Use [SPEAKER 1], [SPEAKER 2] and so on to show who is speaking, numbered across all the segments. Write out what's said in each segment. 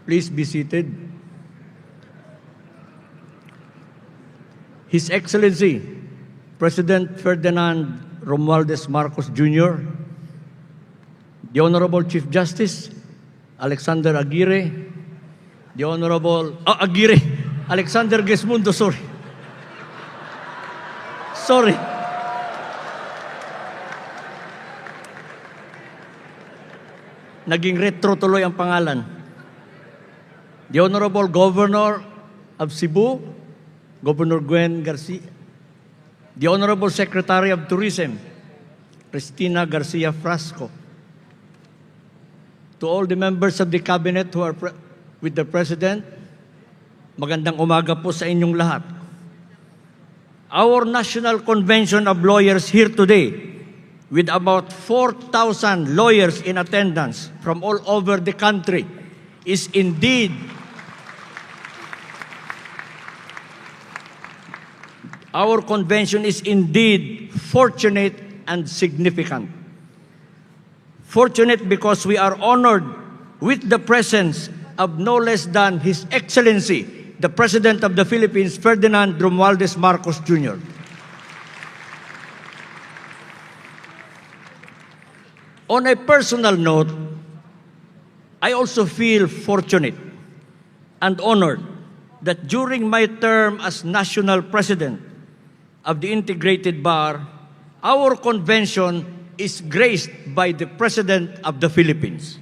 [SPEAKER 1] Please be seated. His Excellency, President Ferdinand Romualdez Marcos Jr., the Honorable Chief Justice Alexander Aguirre, the Honorable Alexander Gesmundo, sorry. Naging retro tuloy ang pangalan. The Honorable Governor of Cebu, Governor Gwen Garcia, the Honorable Secretary of Tourism, Cristina Garcia Frasco, to all the members of the Cabinet who are with the President, magandang umaga po sa inyong lahat. Our National Convention of Lawyers here today, with about 4,000 lawyers in attendance from all over the country, is indeed our convention is indeed fortunate and significant. Fortunate because we are honored with the presence of no less than His Excellency, the President of the Philippines, Ferdinand Romualdez Marcos Jr. On a personal note, I also feel fortunate and honored that during my term as National President of the Integrated Bar, our convention is graced by the President of the Philippines.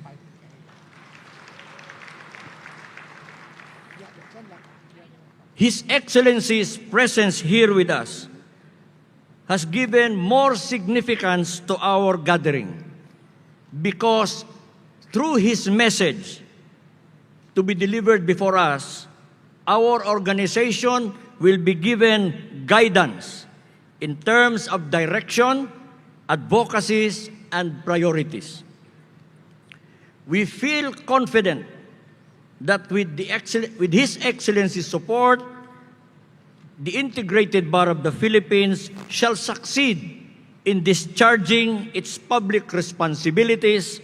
[SPEAKER 1] His Excellency's presence here with us has given more significance to our gathering because through his message to be delivered before us, our organization will be given guidance in terms of direction, advocacies, and priorities. We feel confident that with His Excellency's support, the Integrated Bar of the Philippines shall succeed in discharging its public responsibilities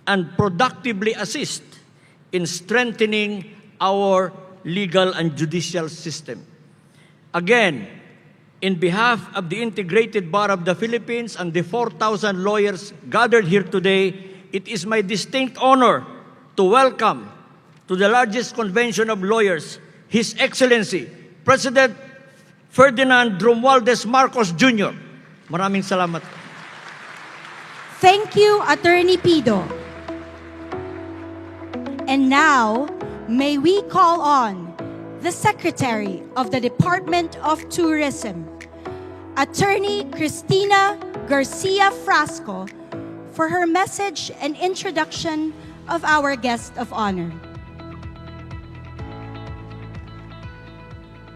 [SPEAKER 1] and productively assist in strengthening our legal and judicial system. Again, in behalf of the Integrated Bar of the Philippines and the 4,000 lawyers gathered here today, it is my distinct honor to welcome to the largest convention of lawyers, His Excellency, President Ferdinand Romualdez Marcos Jr. Maraming salamat.
[SPEAKER 2] Thank you, Attorney Pido. And now, may we call on the Secretary of the Department of Tourism, Attorney Cristina Garcia Frasco, for her message and introduction of our guest of honor.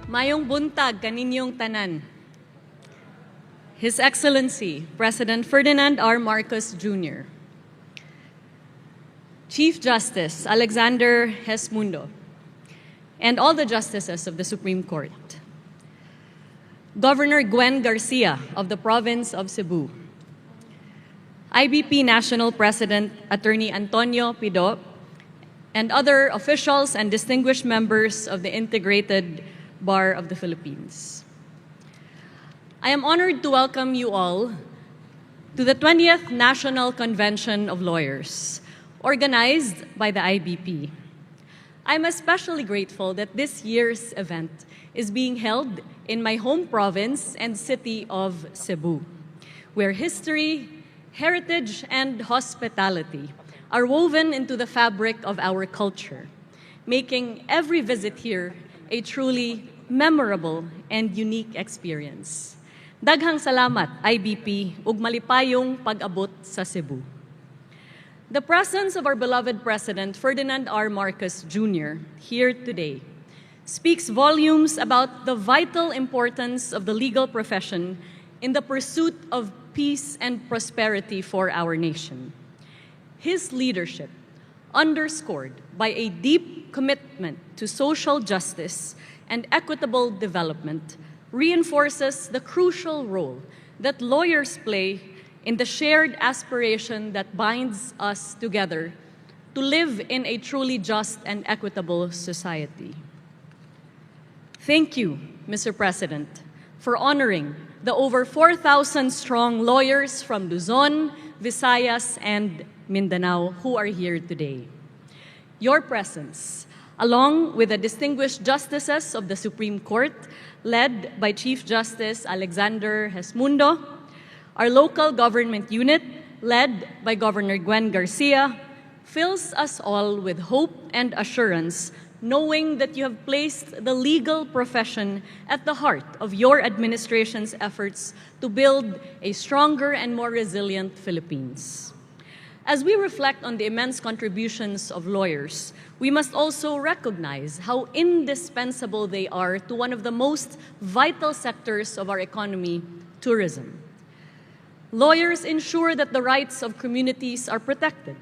[SPEAKER 3] Mayong buntag kaninyong tanan. His Excellency, President Ferdinand R. Marcos Jr., Chief Justice Alexander Gesmundo, and all the justices of the Supreme Court, Governor Gwen Garcia of the Province of Cebu, IBP National President Attorney Antonio Pido, and other officials and distinguished members of the Integrated Bar of the Philippines. I am honored to welcome you all to the 20th National Convention of Lawyers, organized by the IBP. I'm especially grateful that this year's event is being held in my home province and city of Cebu, where history, heritage, and hospitality are woven into the fabric of our culture, making every visit here a truly memorable and unique experience. Daghang salamat, IBP, ug malipayong pag-abot sa Cebu. The presence of our beloved President Ferdinand R. Marcos Jr. here today speaks volumes about the vital importance of the legal profession in the pursuit of peace and prosperity for our nation. His leadership, underscored by a deep commitment to social justice and equitable development, reinforces the crucial role that lawyers play in the shared aspiration that binds us together to live in a truly just and equitable society. Thank you, Mr. President, for honoring the over 4,000-strong lawyers from Luzon, Visayas, and Mindanao who are here today. Your presence, along with the distinguished justices of the Supreme Court, led by Chief Justice Alexander Gesmundo, our local government unit, led by Governor Gwen Garcia, fills us all with hope and assurance, knowing that you have placed the legal profession at the heart of your administration's efforts to build a stronger and more resilient Philippines. As we reflect on the immense contributions of lawyers, we must also recognize how indispensable they are to one of the most vital sectors of our economy, tourism. Lawyers ensure that the rights of communities are protected,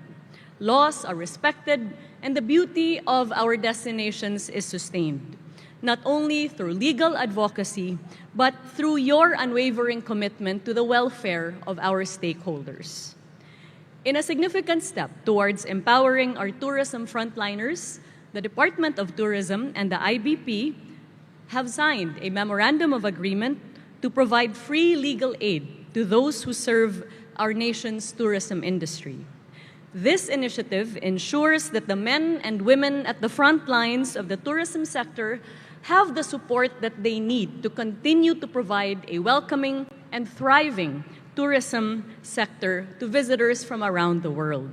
[SPEAKER 3] laws are respected, and the beauty of our destinations is sustained, not only through legal advocacy, but through your unwavering commitment to the welfare of our stakeholders. In a significant step towards empowering our tourism frontliners, the Department of Tourism and the IBP have signed a memorandum of agreement to provide free legal aid to those who serve our nation's tourism industry. This initiative ensures that the men and women at the front lines of the tourism sector have the support that they need to continue to provide a welcoming and thriving tourism sector to visitors from around the world.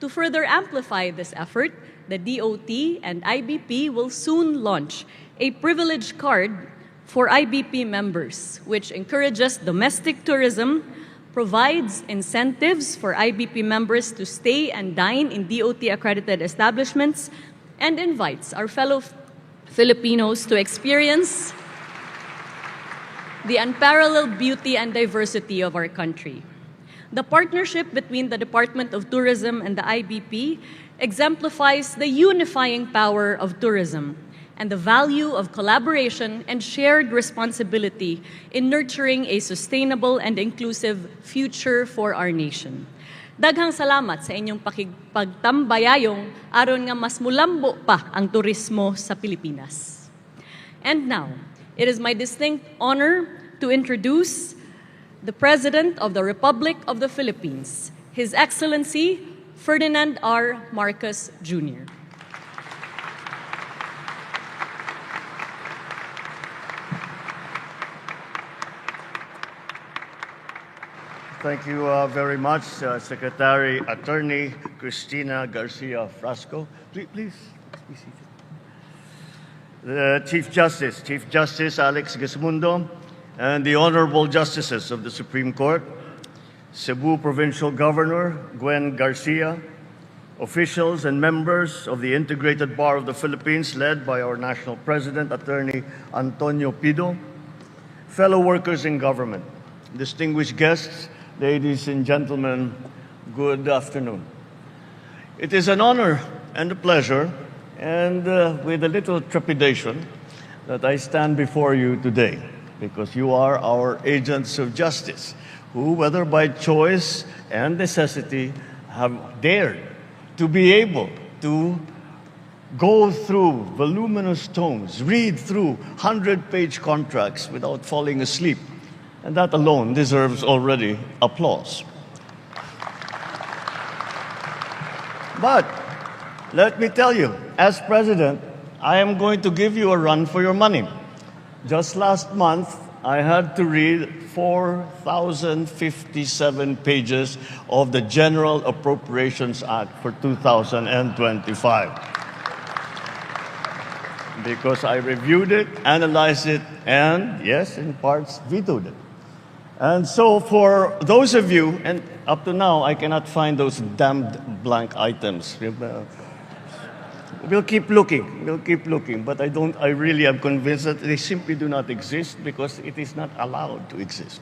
[SPEAKER 3] To further amplify this effort, the DOT and IBP will soon launch a privilege card for IBP members, which encourages domestic tourism, provides incentives for IBP members to stay and dine in DOT-accredited establishments, and invites our fellow Filipinos to experience the unparalleled beauty and diversity of our country. The partnership between the Department of Tourism and the IBP exemplifies the unifying power of tourism and the value of collaboration and shared responsibility in nurturing a sustainable and inclusive future for our nation. Daghang salamat sa inyong pagtambayayong aron nga mas mulambo pa ang turismo sa Pilipinas. And now, it is my distinct honor to introduce the President of the Republic of the Philippines, His Excellency Ferdinand R. Marcos Jr.
[SPEAKER 4] Thank you very much, Secretary Attorney Cristina Garcia Frasco. Please be seated. The Chief Justice Alex Gesmundo, and the Honorable Justices of the Supreme Court, Cebu Provincial Governor Gwen Garcia, officials and members of the Integrated Bar of the Philippines led by our National President, Attorney Antonio Pido, fellow workers in government, distinguished guests, ladies and gentlemen, good afternoon. It is an honor and a pleasure, and with a little trepidation, that I stand before you today, because you are our agents of justice, who, whether by choice and necessity, have dared to be able to go through voluminous tomes, read through 100-page contracts without falling asleep. And that alone deserves already applause. But let me tell you, as president, I am going to give you a run for your money. Just last month, I had to read 4,057 pages of the General Appropriations Act for 2025. Because I reviewed it, analyzed it, and, yes, in parts, vetoed it. And so for those of you, and up to now, I cannot find those damned blank items. We'll keep looking, but I really am convinced that they simply do not exist because it is not allowed to exist.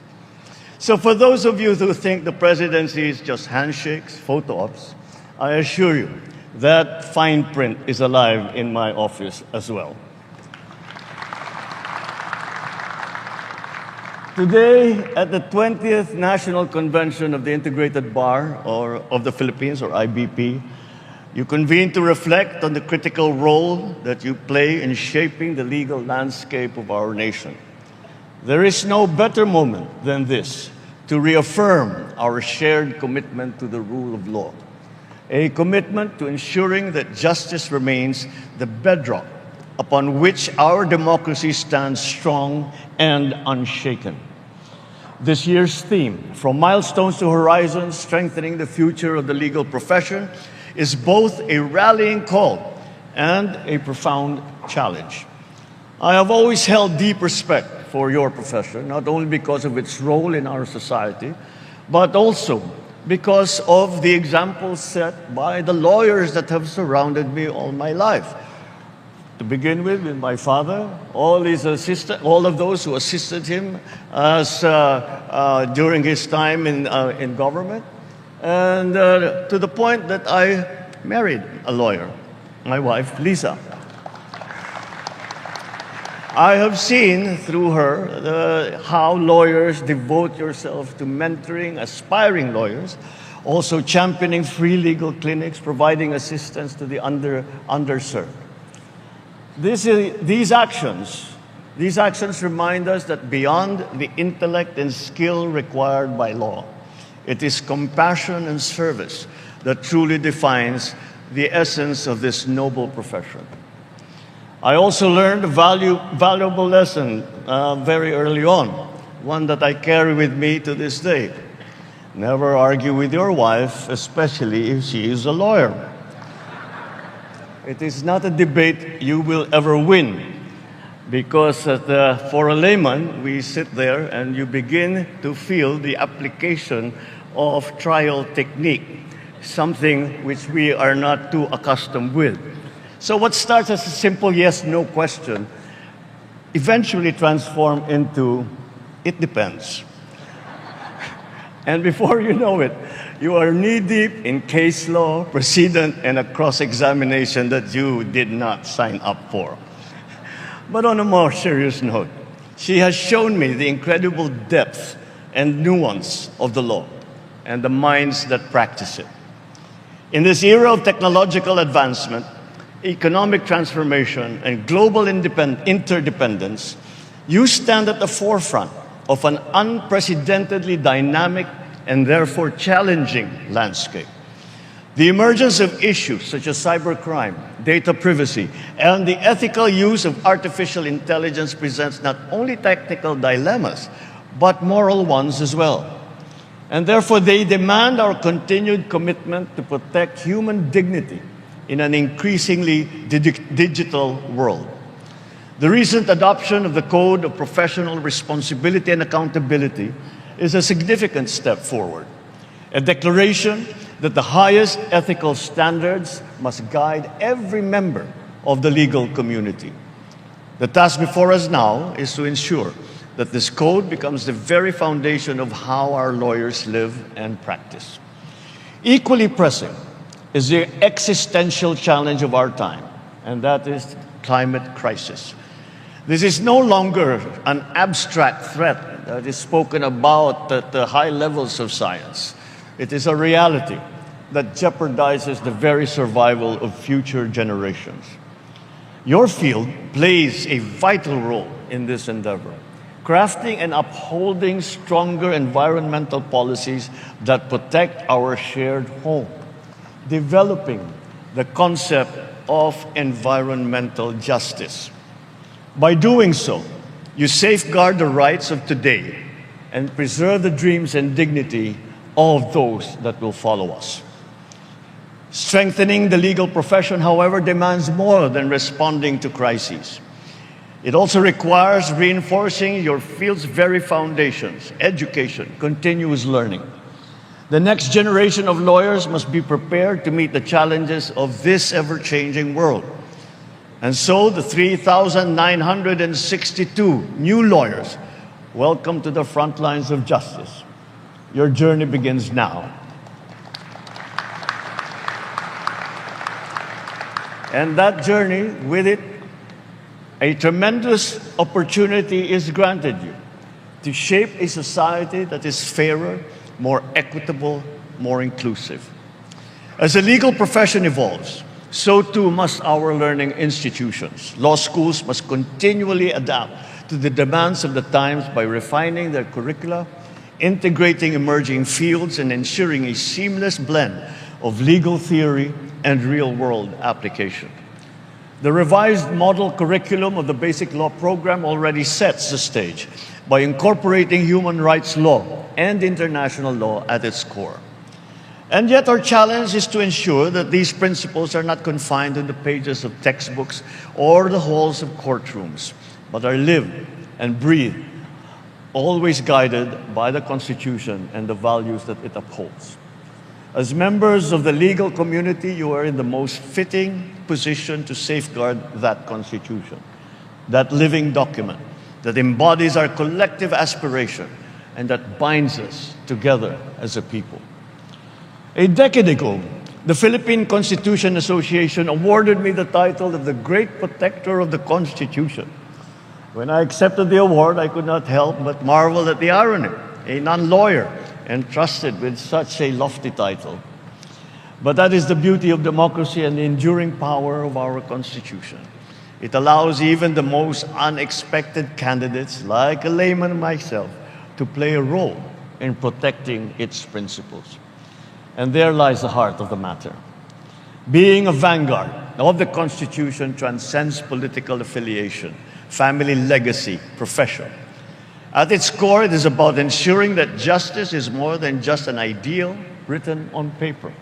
[SPEAKER 4] So for those of you who think the presidency is just handshakes, photo ops, I assure you that fine print is alive in my office as well. Today, at the 20th National Convention of the Integrated Bar of the Philippines, or IBP, You convene to reflect on the critical role that you play in shaping the legal landscape of our nation. There is no better moment than this to reaffirm our shared commitment to the rule of law, a commitment to ensuring that justice remains the bedrock upon which our democracy stands strong and unshaken. This year's theme, From Milestones to Horizons, Strengthening the Future of the Legal Profession, is both a rallying call and a profound challenge. I have always held deep respect for your profession, not only because of its role in our society, but also because of the examples set by the lawyers that have surrounded me all my life. To begin with my father, all of those who assisted him during his time in government, and to the point that I married a lawyer, my wife, Lisa. I have seen through her how lawyers devote yourself to mentoring aspiring lawyers, also championing free legal clinics, providing assistance to the underserved. These actions remind us that beyond the intellect and skill required by law, it is compassion and service that truly defines the essence of this noble profession. I also learned a valuable lesson very early on, one that I carry with me to this day. Never argue with your wife, especially if she is a lawyer. It is not a debate you will ever win, because for a layman, we sit there and you begin to feel the application of trial technique, something which we are not too accustomed with. So what starts as a simple yes-no question eventually transforms into, it depends. And before you know it, you are knee-deep in case law, precedent, and a cross-examination that you did not sign up for. But on a more serious note, she has shown me the incredible depth and nuance of the law and the minds that practice it. In this era of technological advancement, economic transformation, and global interdependence, you stand at the forefront of an unprecedentedly dynamic and therefore challenging landscape. The emergence of issues such as cybercrime, data privacy, and the ethical use of artificial intelligence presents not only technical dilemmas, but moral ones as well. And therefore, they demand our continued commitment to protect human dignity in an increasingly digital world. The recent adoption of the Code of Professional Responsibility and Accountability is a significant step forward, a declaration that the highest ethical standards must guide every member of the legal community. The task before us now is to ensure that this code becomes the very foundation of how our lawyers live and practice. Equally pressing is the existential challenge of our time, and that is climate crisis. This is no longer an abstract threat that is spoken about at the high levels of science. It is a reality that jeopardizes the very survival of future generations. Your field plays a vital role in this endeavor, crafting and upholding stronger environmental policies that protect our shared home, developing the concept of environmental justice. By doing so, you safeguard the rights of today and preserve the dreams and dignity of those that will follow us. Strengthening the legal profession, however, demands more than responding to crises. It also requires reinforcing your field's very foundations, education, continuous learning. The next generation of lawyers must be prepared to meet the challenges of this ever-changing world. And so the 3,962 new lawyers, welcome to the front lines of justice. Your journey begins now. And that journey, with it, a tremendous opportunity is granted you to shape a society that is fairer, more equitable, more inclusive. As the legal profession evolves, so too must our learning institutions. Law schools must continually adapt to the demands of the times by refining their curricula, integrating emerging fields, and ensuring a seamless blend of legal theory and real-world application. The revised model curriculum of the Basic Law program already sets the stage by incorporating human rights law and international law at its core. And yet our challenge is to ensure that these principles are not confined to the pages of textbooks or the halls of courtrooms, but are lived and breathed, always guided by the Constitution and the values that it upholds. As members of the legal community, you are in the most fitting position to safeguard that Constitution, that living document that embodies our collective aspiration and that binds us together as a people. A decade ago, the Philippine Constitution Association awarded me the title of the Great Protector of the Constitution. When I accepted the award, I could not help but marvel at the irony, a non-lawyer entrusted with such a lofty title. But that is the beauty of democracy and the enduring power of our Constitution. It allows even the most unexpected candidates, like a layman myself, to play a role in protecting its principles. And there lies the heart of the matter. Being a vanguard of the Constitution transcends political affiliation, family legacy, profession. At its core, it is about ensuring that justice is more than just an ideal written on paper.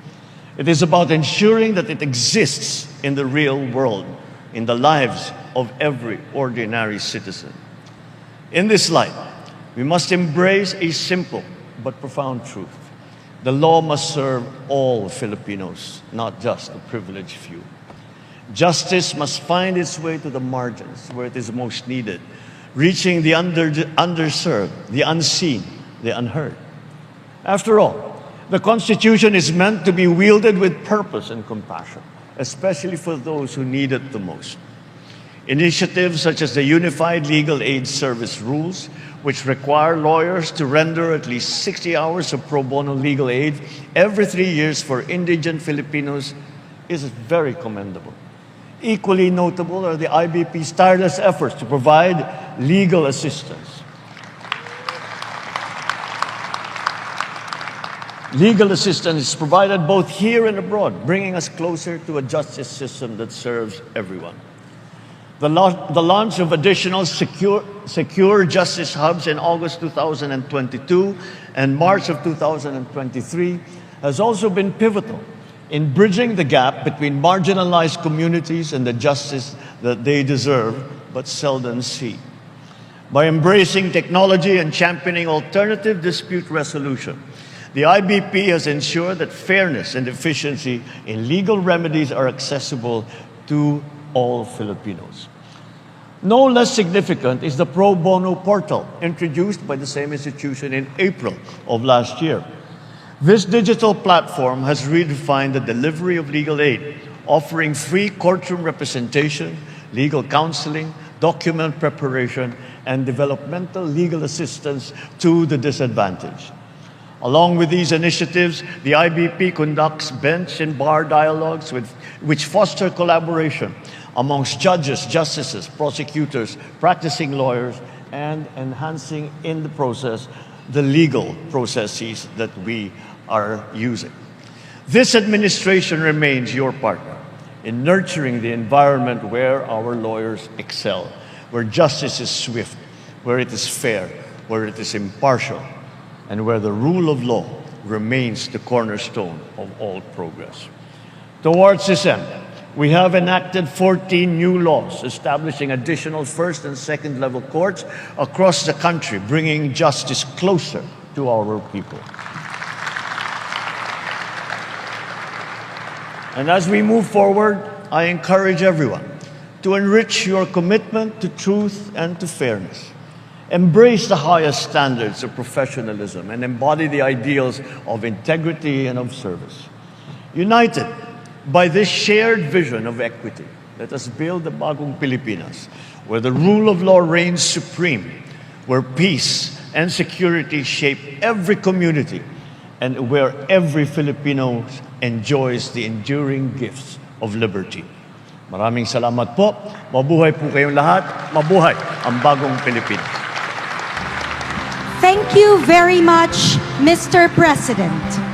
[SPEAKER 4] It is about ensuring that it exists in the real world, in the lives of every ordinary citizen. In this light, we must embrace a simple but profound truth. The law must serve all Filipinos, not just the privileged few. Justice must find its way to the margins where it is most needed, reaching the underserved, the unseen, the unheard. After all, the Constitution is meant to be wielded with purpose and compassion, especially for those who need it the most. Initiatives such as the Unified Legal Aid Service rules, which require lawyers to render at least 60 hours of pro bono legal aid every 3 years for indigent Filipinos, is very commendable. Equally notable are the IBP's tireless efforts to provide legal assistance. Legal assistance is provided both here and abroad, bringing us closer to a justice system that serves everyone. The launch of additional secure justice hubs in August 2022 and March of 2023 has also been pivotal in bridging the gap between marginalized communities and the justice that they deserve but seldom see. By embracing technology and championing alternative dispute resolution, the IBP has ensured that fairness and efficiency in legal remedies are accessible to all Filipinos. No less significant is the pro bono portal introduced by the same institution in April of last year. This digital platform has redefined the delivery of legal aid, offering free courtroom representation, legal counseling, document preparation, and developmental legal assistance to the disadvantaged. Along with these initiatives, the IBP conducts bench and bar dialogues which foster collaboration amongst judges, justices, prosecutors, practicing lawyers, and enhancing in the process the legal processes that we are using. This administration remains your partner in nurturing the environment where our lawyers excel, where justice is swift, where it is fair, where it is impartial, and where the rule of law remains the cornerstone of all progress. Towards this end, we have enacted 14 new laws establishing additional first and second level courts across the country, bringing justice closer to our people. And as we move forward, I encourage everyone to enrich your commitment to truth and to fairness. Embrace the highest standards of professionalism and embody the ideals of integrity and of service. United by this shared vision of equity, let us build the bagong Pilipinas, where the rule of law reigns supreme, where peace and security shape every community, and where every Filipino enjoys the enduring gifts of liberty. Maraming salamat po. Mabuhay po kayong lahat. Mabuhay ang bagong Pilipinas.
[SPEAKER 2] Thank you very much, Mr. President.